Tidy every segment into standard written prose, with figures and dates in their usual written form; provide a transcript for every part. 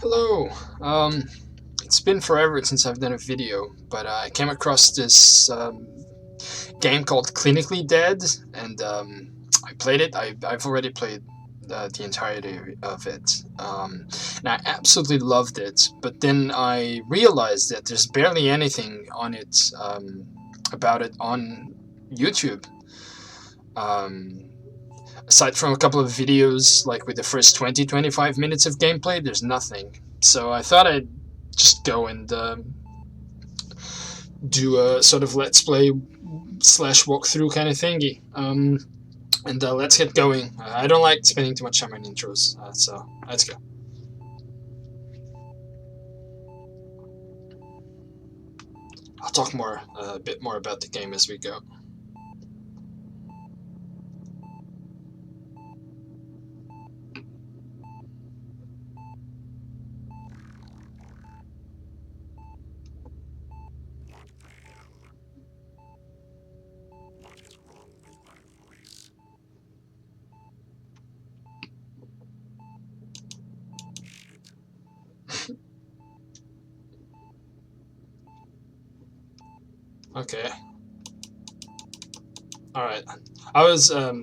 Hello. It's been forever since I've done a video, but I came across this game called Clinically Dead, and I played it. I've already played the entirety of it, and I absolutely loved it. But then I realized that there's barely anything on it about it on YouTube. Um, Aside from a couple of videos, like with the first 20-25 minutes of gameplay, there's nothing. So I thought I'd just go and do a sort of let's play slash walkthrough kind of thingy. And let's get going. I don't like spending too much time on intros, so let's go. I'll talk a bit more about the game as we go. Okay. All right. I was I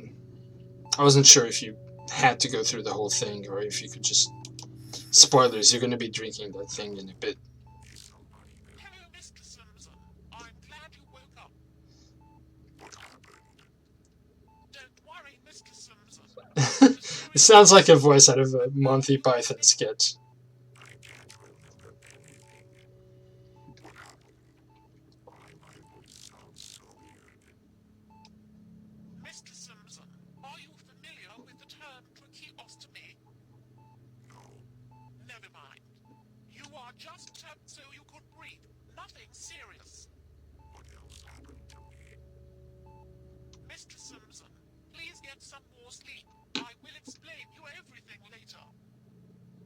wasn't sure if you had to go through the whole thing or if you could just spoilers. You're going to be drinking that thing in a bit. Hello, Mr. Simpson. I'm glad you woke up. Don't worry, Mr. Simpson. It sounds like a voice out of a Monty Python sketch. Mr. Simpson, are you familiar with the term tracheostomy? Never mind. You are just tapped so you could breathe. Nothing serious. Mr. Simpson, please get some more sleep. I will explain you everything later.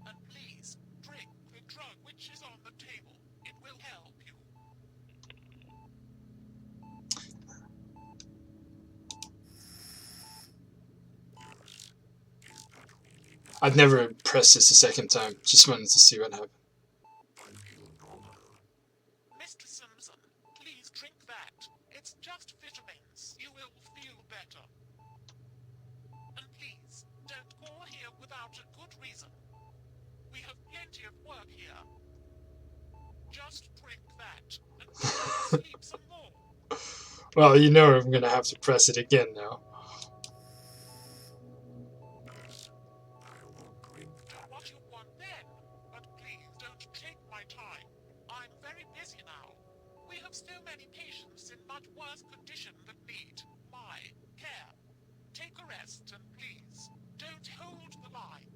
And please, drink the drug which is on the table. It will help you. I'd never pressed this a second time. Just wanted to see what happened. Mr. Simpson, please drink that. It's just vitamins. You will feel better. And please, don't call here without a good reason. We have plenty of work here. Just drink that and sleep some more. Well, you know I'm gonna have to press it again now. Do what you want then, but please don't take my time. I'm very busy now. We have so many patients in much worse condition that need my care. Take a rest and please don't hold the line.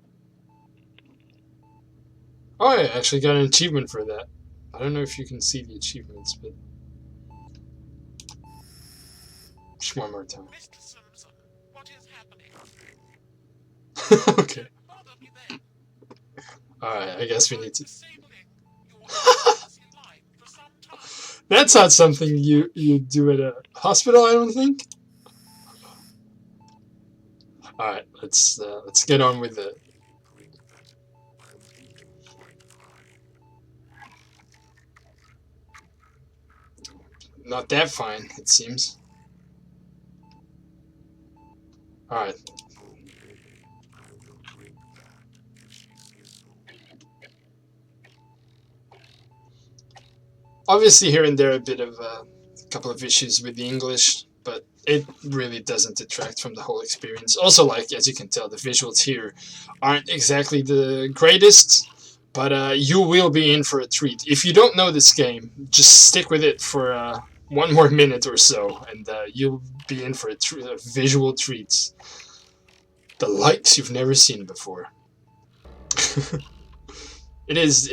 Oh, I actually got an achievement for that. I don't know if you can see the achievements, but just one more time. Mr. Simpson, what is happening? Okay. Don't bother me then. Alright, I guess we need to. Disabling your emergency line for some time. That's not something you do at a hospital, I don't think. Alright, let's get on with it. Not that fine, it seems. Alright. Obviously, here and there, a bit of a couple of issues with the English, but it really doesn't detract from the whole experience. Also, like, as you can tell, the visuals here aren't exactly the greatest, but you will be in for a treat. If you don't know this game, just stick with it for one more minute or so, and you'll be in for a visual treat. The likes you've never seen before. It is,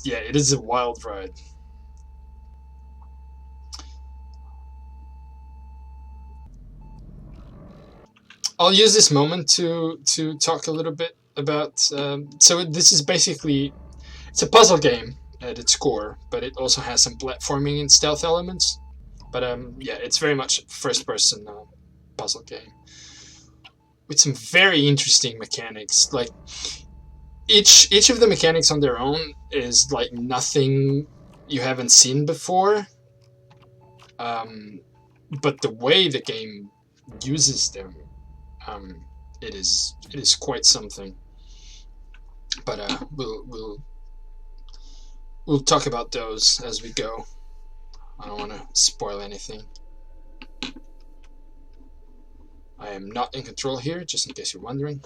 yeah, it is a wild ride. I'll use this moment to talk a little bit about. So this is basically it's a puzzle game at its core, but it also has some platforming and stealth elements. But yeah, it's very much a first-person puzzle game with some very interesting mechanics. Like each of the mechanics on their own is like nothing you haven't seen before. Um, but the way the game uses them, um, it is quite something. But we'll talk about those as we go. I don't want to spoil anything. I am not in control here, just in case you're wondering.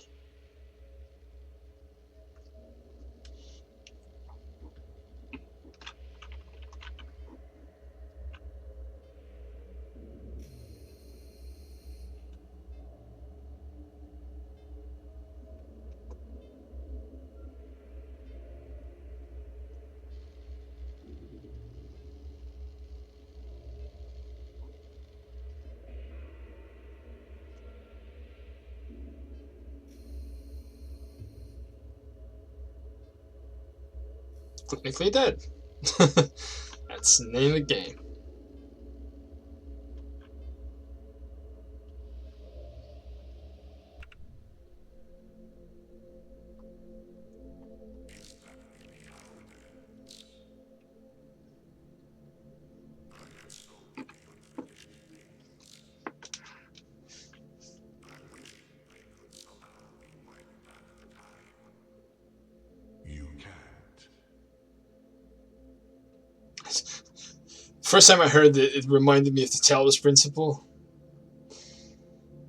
Technically dead. That's the name of the game. First time I heard it, it reminded me of the Talos principle.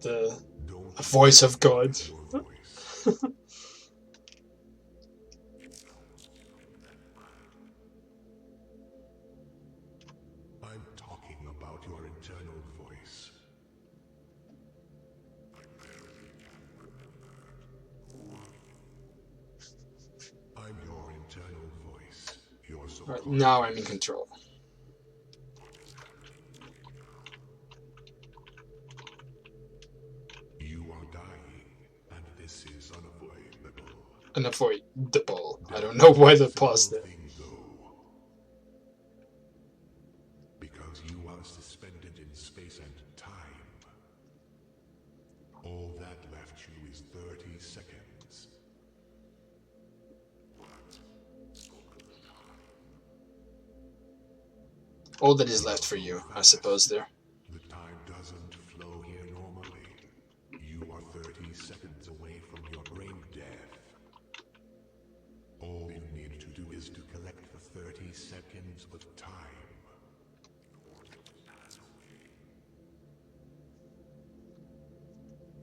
The voice of God. I'm talking about your internal voice. I'm your internal voice. You're so Right, now I'm in control. You are dying, and this is unavoidable. Unavoidable. I don't know why they paused there. Because you are suspended in space and time. All that left you is 30 seconds. All that is left for you, I suppose, there. The time doesn't flow here normally. You are 30 seconds away from your brain death. All you need to do is to collect the 30 seconds of time.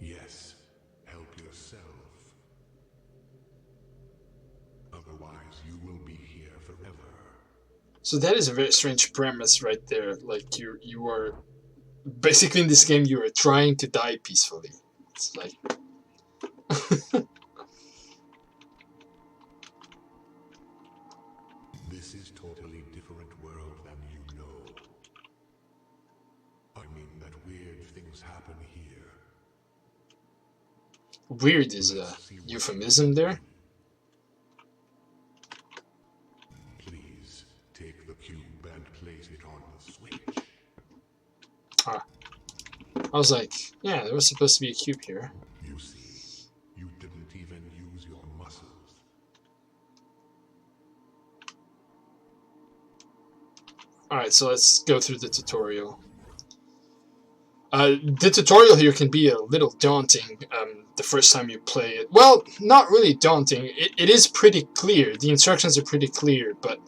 Yes, help yourself. Otherwise, you will be here forever. So that is a very strange premise right there. Like you are basically in this game you are trying to die peacefully. It's like This is totally different world than you know. I mean that weird things happen here. weird is a euphemism there. Please take the cube and place it on the switch. Ah. I was like, yeah, there was supposed to be a cube here. You see, you didn't even use your muscles. Alright, so let's go through the tutorial. The tutorial here can be a little daunting the first time you play it. Well, not really daunting. It is pretty clear. The instructions are pretty clear, but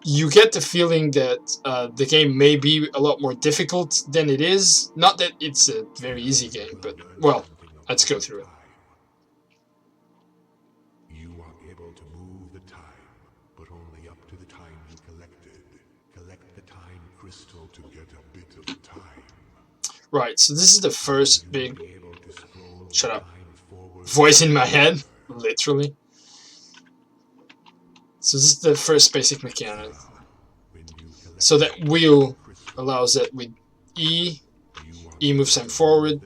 you get the feeling that the game may be a lot more difficult than it is. Not that it's a very easy game, but, well, let's go through it. You are able to move the time, but only up to the time you collected. Collect the time crystal to get a bit of time. Right, so this is the first big... Shut up. Voice in my head, literally. So this is the first basic mechanic. So that wheel allows that with E moves time forward,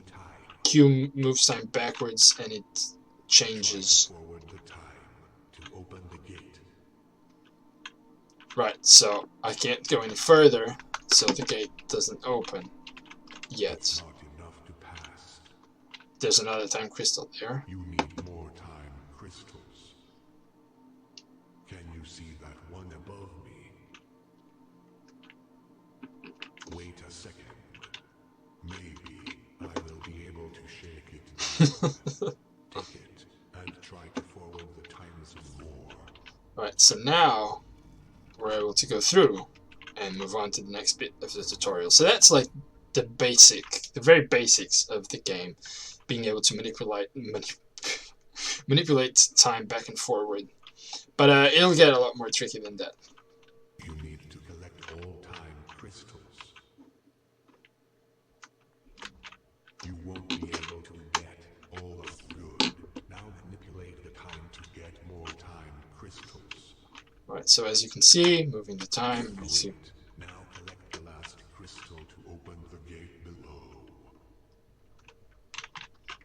Q moves time backwards, and it changes. Right, so I can't go any further, so the gate doesn't open yet. There's another time crystal there. You need more time crystals. Can you see that one above me? Wait a second. Maybe I will be able to shake it down. Take it and try to forward the time some more. Alright, so now we're able to go through and move on to the next bit of the tutorial. So that's like the very basics of the game, being able to manipulate time back and forward. But it'll get a lot more tricky than that. You need to collect all time crystals. You won't be able to get all of good. Now manipulate the time to get more time crystals. Alright, so as you can see, moving the time. Wait. Now collect the last crystal to open the gate below.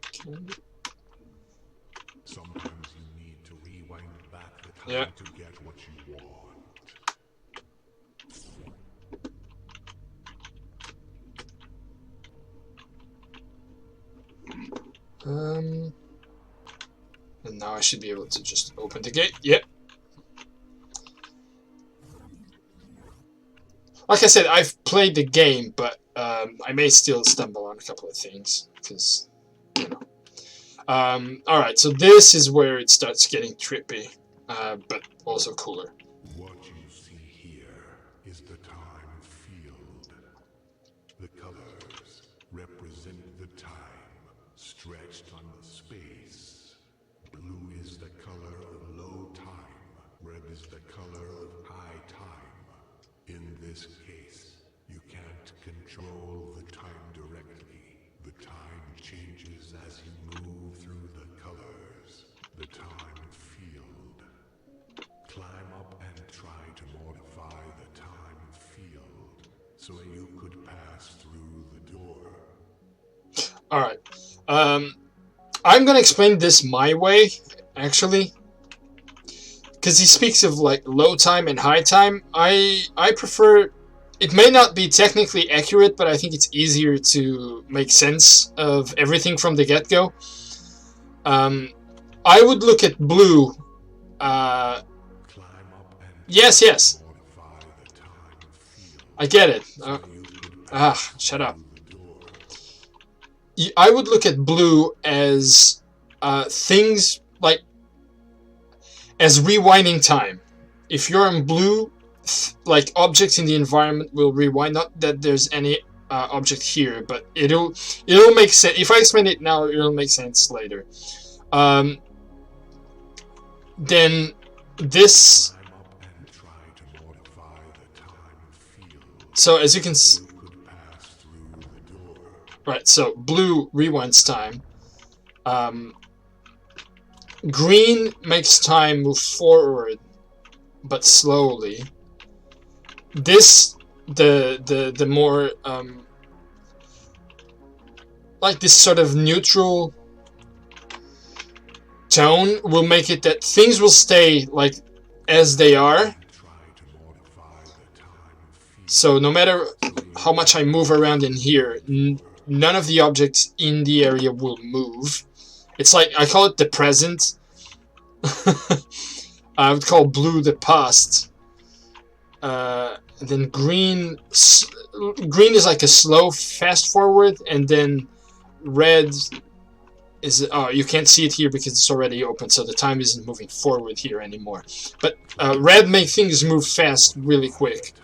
Okay. Sometimes you need to rewind back the time Yeah. to get what you want. And now I should be able to just open the gate. Yep. Like I said, I've played the game, but I may still stumble on a couple of things, because, you know. Alright, so this is where it starts getting trippy, but also cooler. What you see here is the time field. The colors represent the time stretched on the space. Blue is the color of low time. Red is the color of high time. In this case, you can't control the time directly. The time changes as you move through the colors. The time field. Climb up and try to modify the time field so you could pass through the door. Alright. I'm gonna explain this my way, actually. Because he speaks of like low time and high time. I prefer... It may not be technically accurate, but I think it's easier to make sense of everything from the get-go. I would look at blue... Climb up and yes. modify the time field I get it. so you could pass Shut up. through the door. I would look at blue as things like as rewinding time. If you're in blue, like objects in the environment will rewind. Not that there's any object here, but it'll make sense. If I explain it now, it'll make sense later. Then this. Climb up and try to modify the time field So as you can so you could pass through the door. right, so blue rewinds time. Green makes time move forward, but slowly. This, the more like this sort of neutral tone will make it that things will stay like as they are. And try to modify the time field So no matter how much I move around in here, none of the objects in the area will move. It's like, I call it the present. I would call blue the past. And then green is like a slow fast forward, and then red is, oh, you can't see it here because it's already open, so the time isn't moving forward here anymore. But red makes things move fast really quick.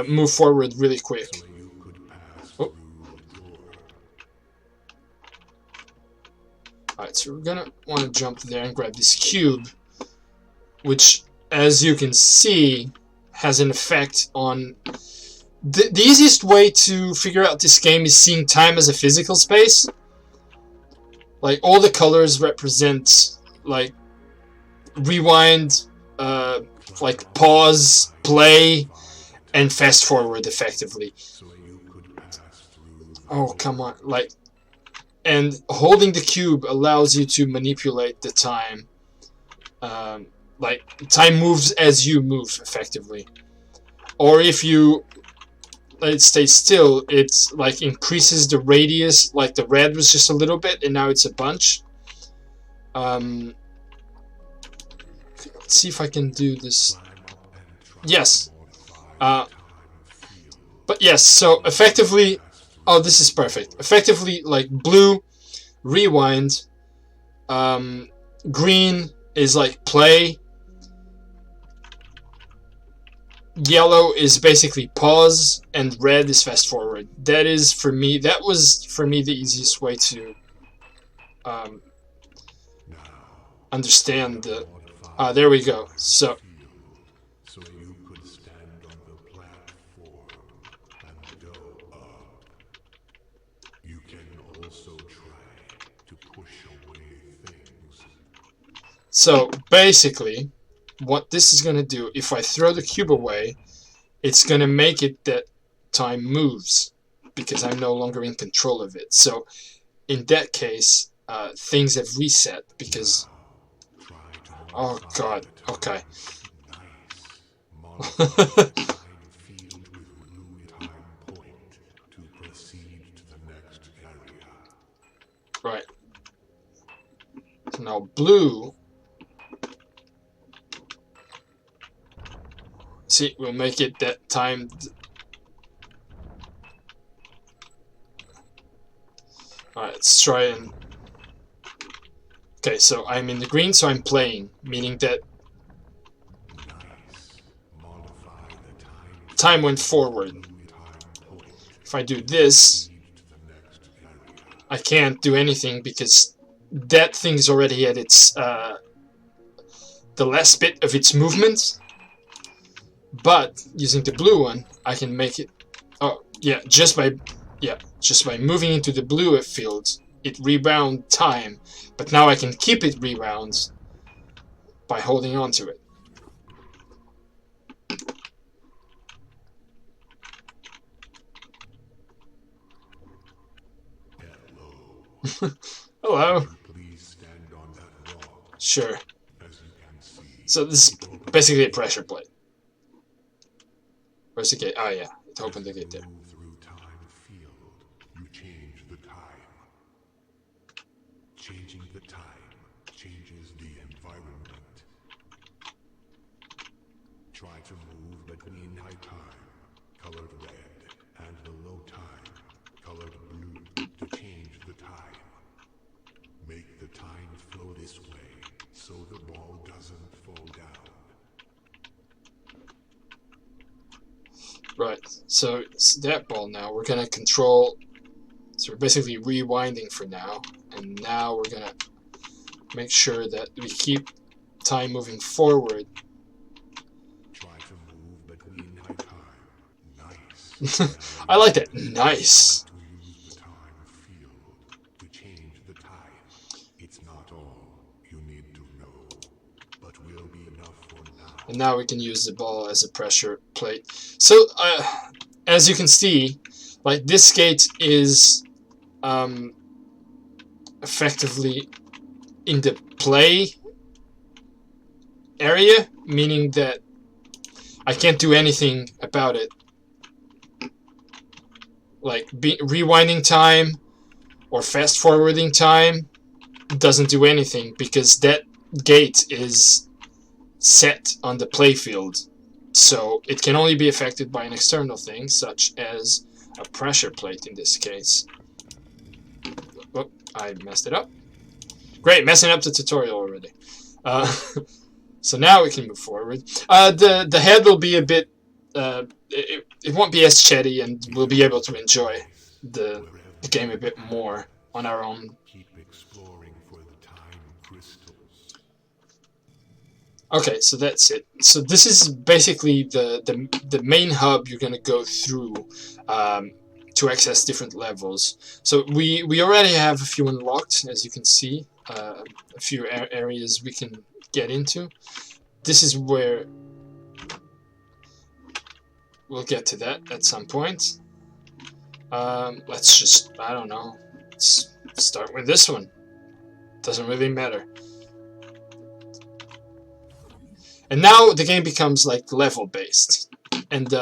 Move forward really quick. so you could pass Oh. through the door. Alright, so we're gonna want to jump there and grab this cube, which, as you can see, has an effect on... The easiest way to figure out this game is seeing time as a physical space. Like, all the colors represent, like, rewind, like, pause, play, and fast forward, effectively. So you could pass through the Oh, come on, like... And holding the cube allows you to manipulate the time. Like, time moves as you move, effectively. Or if you let it stay still, it's like increases the radius. Like the red was just a little bit, and now it's a bunch. Let's see if I can do this. Yes. But yes, so effectively, oh, this is perfect. Effectively, like blue, rewind, green is like play, yellow is basically pause, and red is fast forward. That was for me the easiest way to understand the. There we go. So you could stand on the platform and go up. You can also try to push away things. So basically, what this is going to do, if I throw the cube away, it's going to make it that time moves, because I'm no longer in control of it. So in that case, things have reset, because... Oh god, okay. Right. So now blue... See, we'll make it that time. Alright, let's try and... Okay, so I'm in the green, so I'm playing, meaning that time went forward. If I do this, I can't do anything because that thing's already at its the last bit of its movement. But using the blue one, I can make it. Oh yeah, just by moving into the blue field, it rebound time. But now I can keep it rebound by holding on to it. Hello. Please stand on that rock. Sure. As you can see. So this is basically a pressure plate. Where's the gate? Oh yeah, it opened the gate there. Move through time field. You change the time. Changing the time changes the environment. Try to move between high time, colored red, and the low time, colored blue, to change the time. Make the time flow this way, so the ball doesn't fall down. Right, so it's that ball now. We're gonna control. So we're basically rewinding for now, and now we're gonna make sure that we keep time moving forward. Try to move between high time. Nice. I like that. Nice. To use the time field to change the time. It's not all you need to know, but will be enough for now. And now we can use the ball as a pressure plate. So, as you can see, like this gate is effectively in the play area, meaning that I can't do anything about it. Like rewinding time or fast forwarding time doesn't do anything because that gate is set on the playfield. So it can only be affected by an external thing, such as a pressure plate in this case. Oh, I messed it up. Great, messing up the tutorial already. So now we can move forward. The head will be a bit... it won't be as chatty, and we'll be able to enjoy the game a bit more on our own. Keep exploring for the time crystals. Okay, so that's it. So this is basically the main hub you're gonna go through to access different levels. So we already have a few unlocked, as you can see, a few areas we can get into. This is where we'll get to that at some point. Let's just, I don't know, let's start with this one. Doesn't really matter. And now the game becomes like level based, and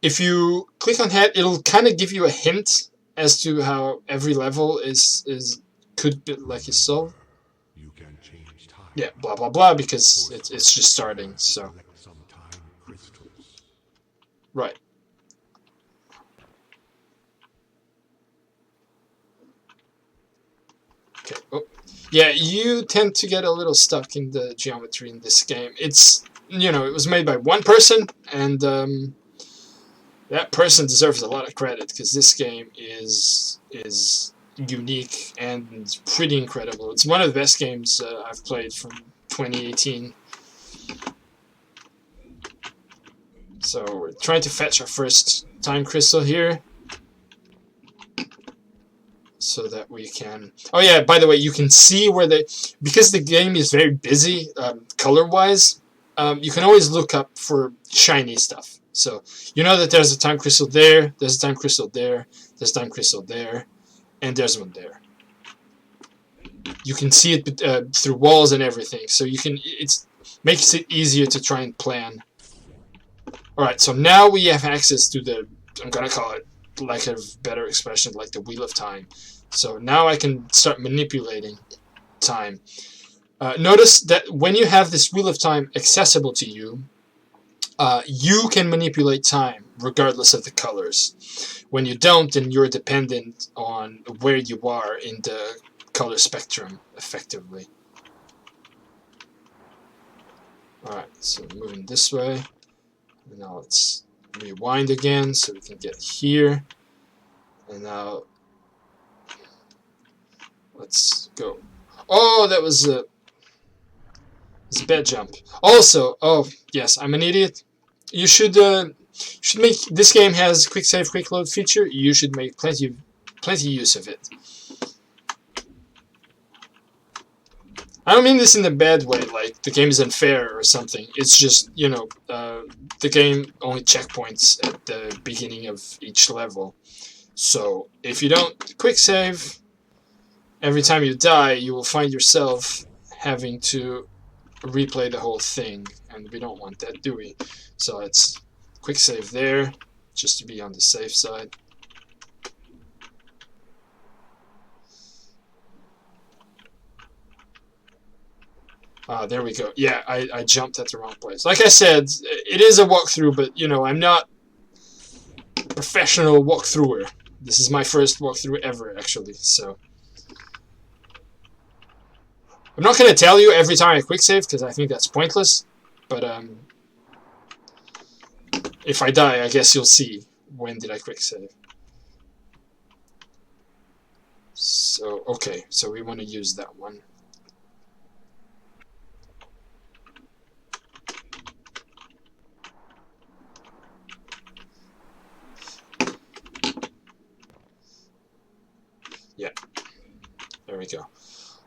if you click on head, it'll kind of give you a hint as to how every level could be like is solved. You can change time yeah, blah blah blah, because it's just starting. So Collect some time crystals. right. Okay. Oh, yeah. You tend to get a little stuck in the geometry in this game. It's, you know, it was made by one person, and that person deserves a lot of credit, because this game is unique and pretty incredible. It's one of the best games I've played from 2018. So we're trying to fetch our first time crystal here, so that we can... Oh yeah, by the way, you can see where because the game is very busy color-wise, you can always look up for shiny stuff. So you know that there's a time crystal there, there's a time crystal there, there's a time crystal there, and there's one there. You can see it through walls and everything, so you can... It makes it easier to try and plan. Alright, so now we have access to the... I'm gonna call it, like a better expression, like the Wheel of Time. So now I can start manipulating time. Notice that when you have this Wheel of Time accessible to you, you can manipulate time regardless of the colors. When you don't, then you're dependent on where you are in the color spectrum, effectively. Alright, so moving this way. And now let's rewind again so we can get here. And now let's go. Oh, that was a bad jump. Also, oh yes, I'm an idiot. You should make... This game has quick save, quick load feature. You should make plenty use of it. I don't mean this in a bad way, like the game is unfair or something. It's just, you know, the game only checkpoints at the beginning of each level. So if you don't quick save, every time you die, you will find yourself having to replay the whole thing, and we don't want that, do we? So let's quick save there, just to be on the safe side. There we go. Yeah, I jumped at the wrong place. Like I said, it is a walkthrough, but, you know, I'm not a professional walkthrougher. This is my first walkthrough ever, actually, so... I'm not going to tell you every time I quick save, because I think that's pointless, but if I die, I guess you'll see when did I quick save. So, okay, so we want to use that one. Yeah, there we go.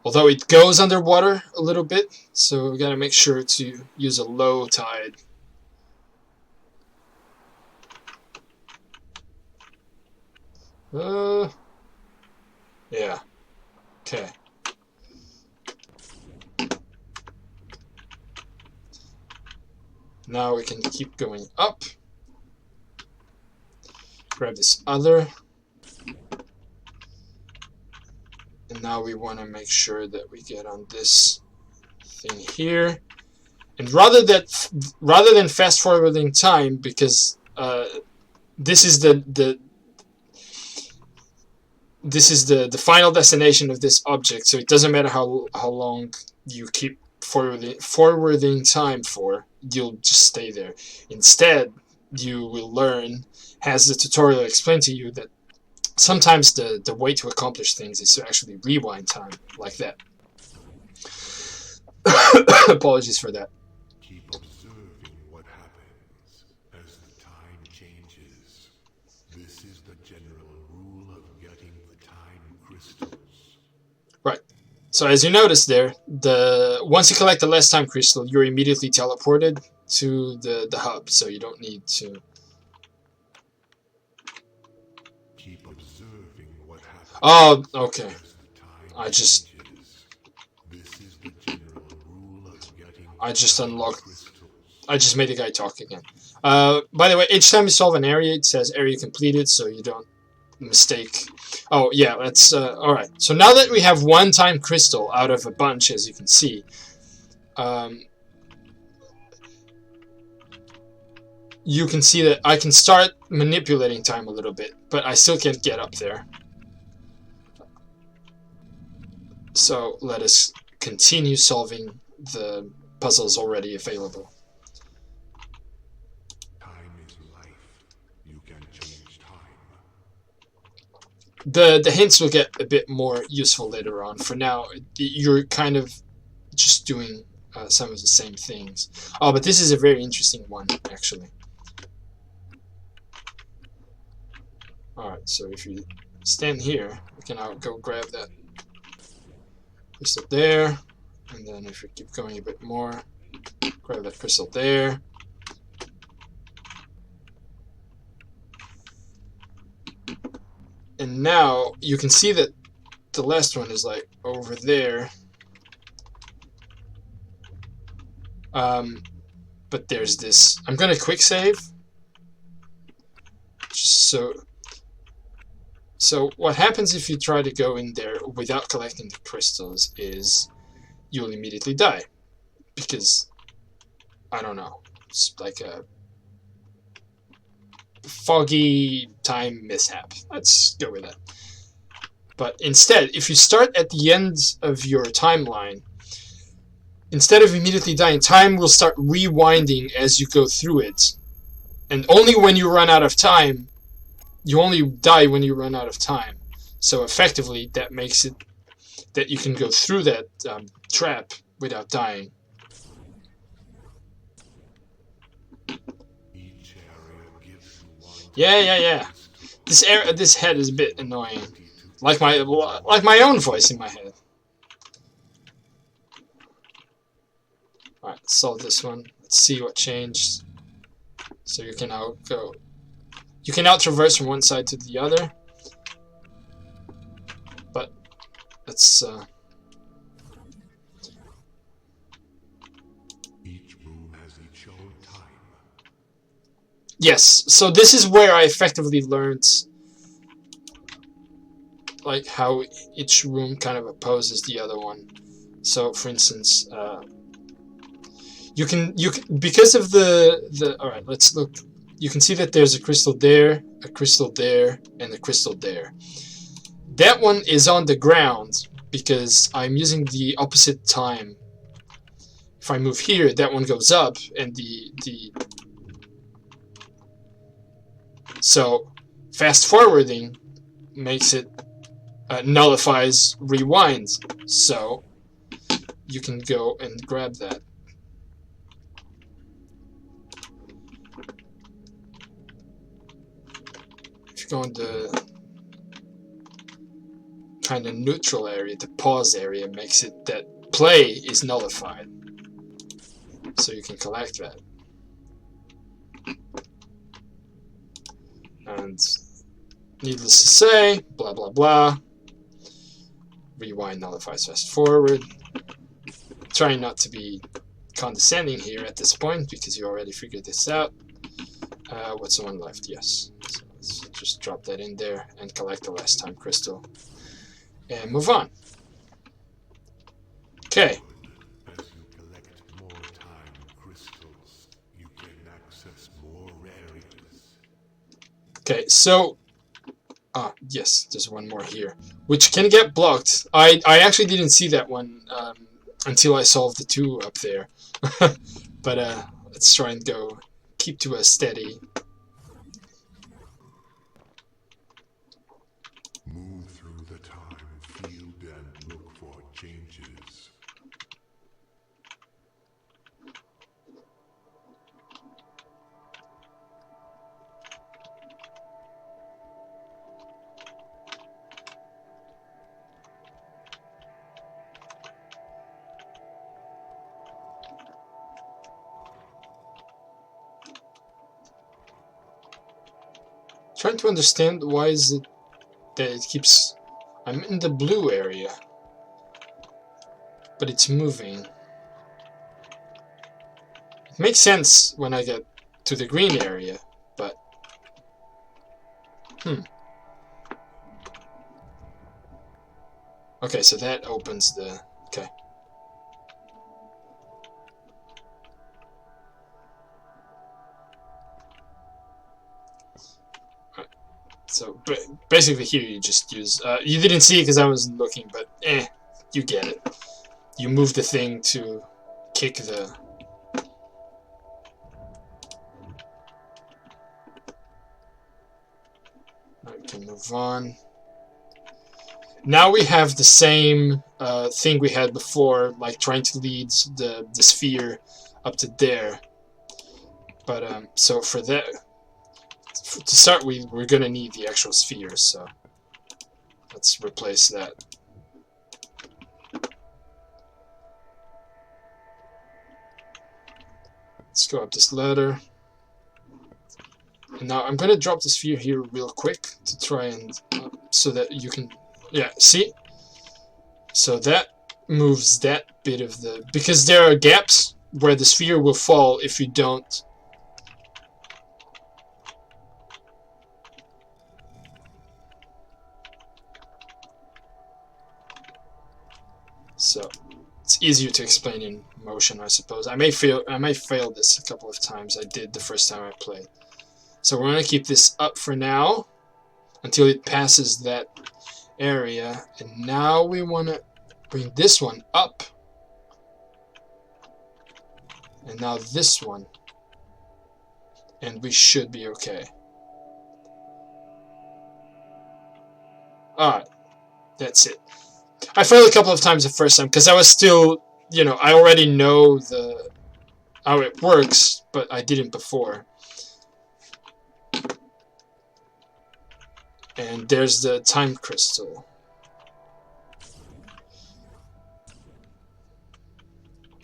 Although it goes underwater a little bit, so we gotta make sure to use a low tide. Yeah. Okay. Now we can keep going up. Grab this other. And now we want to make sure that we get on this thing here. And rather than fast forwarding time, because this is the final destination of this object, so it doesn't matter how long you keep forwarding time for, you'll just stay there. Instead, you will learn, as the tutorial explained to you, that sometimes the way to accomplish things is to actually rewind time, like that. Apologies for that. Keep observing what happens as the time changes. This is the general rule of getting the time crystals. Right. So as you notice there, once you collect the last time crystal, you're immediately teleported to the hub, so you don't need to... Keep observing what happens. Oh, okay. As the time I just changes. This is the general rule of getting I just unlocked... crystals. I just made the guy talk again. By the way, each time you solve an area, it says area completed, so you don't mistake. Oh, yeah, that's... Alright, so now that we have one time crystal out of a bunch, as you can see, um, you can see that I can start manipulating time a little bit, but I still can't get up there. So let us continue solving the puzzles already available. Time is life. You can change time. The hints will get a bit more useful later on. For now, you're kind of just doing some of the same things. Oh, but this is a very interesting one, actually. Alright, so if you stand here, you can now go grab that crystal there, and then if you keep going a bit more, grab that crystal there. And now you can see that the last one is like over there. But there's this. I'm gonna quick save. Just so what happens if you try to go in there without collecting the crystals is you'll immediately die. Because, I don't know, it's like a foggy time mishap. Let's go with that. But instead, if you start at the end of your timeline, instead of immediately dying, time will start rewinding as you go through it. And only when you run out of time, you only die when you run out of time. So effectively, that makes it that you can go through that trap without dying. Each area gives you one. Yeah. This head is a bit annoying, like my own voice in my head. All right, solve this one. Let's see what changed. So you can now go. You can now traverse from one side to the other. But let's. Each room has its own time. Yes, so this is where I effectively learned like how each room kind of opposes the other one. So, for instance, you can because of the all right. Let's look. You can see that there's a crystal there, and a crystal there. That one is on the ground because I'm using the opposite time. If I move here, that one goes up, and so fast forwarding makes it nullifies rewind. So you can go and grab that. If you go in the kind of neutral area, the pause area makes it that play is nullified. So you can collect that. And needless to say, blah blah blah. Rewind nullifies fast forward. Trying not to be condescending here at this point because you already figured this out. What's the one left? Yes. So let's just drop that in there and collect the last time crystal. And move on. Okay. As you collect more time crystals, you can access more rarities. Okay, so yes, there's one more here, which can get blocked. I actually didn't see that one until I solved the two up there. But let's try and go keep to a steady. Move through the time field and look for changes. Trying to understand why is it that it keeps. I'm in the blue area, but it's moving. It makes sense when I get to the green area, but Okay, so that opens the. Okay. So basically here you just use, you didn't see it because I wasn't looking, but you get it. You move the thing to kick the... I can move on. Now we have the same thing we had before, like trying to lead the sphere up to there. But so for that, to start, we're gonna need the actual sphere. So let's replace that. Let's go up this ladder. And now I'm gonna drop the sphere here real quick to try and so that you can, yeah, see. So that moves that bit of the, because there are gaps where the sphere will fall if you don't. So it's easier to explain in motion, I suppose. I may fail this a couple of times. I did the first time I played. So we're gonna keep this up for now until it passes that area, and now we want to bring this one up, and now this one, and we should be okay. Alright, that's it. I failed a couple of times the first time because I was still, you know, I already know how it works, but I didn't before. And there's the time crystal.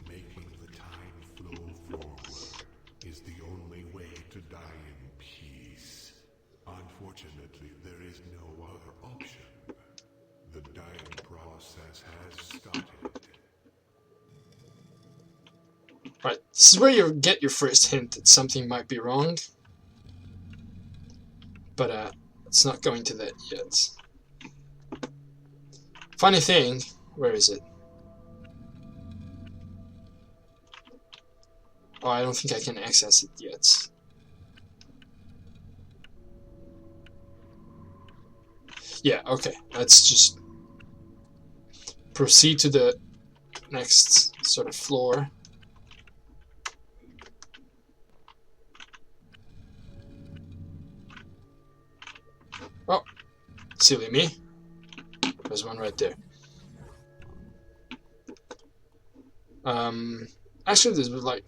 Making the time flow forward is the only way to die in peace. Unfortunately, there is no other option. The dying process has started. Right, this is where you get your first hint that something might be wrong. But it's not going to that yet. Funny thing, where is it? Oh, I don't think I can access it yet. Yeah, okay, let's just proceed to the next sort of floor. Oh, silly me. There's one right there. Actually, this was like,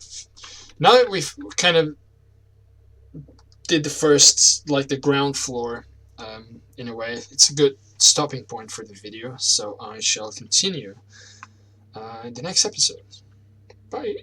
now that we've kind of did the first, like the ground floor, in a way, it's a good stopping point for the video. So I shall continue in the next episode. Bye.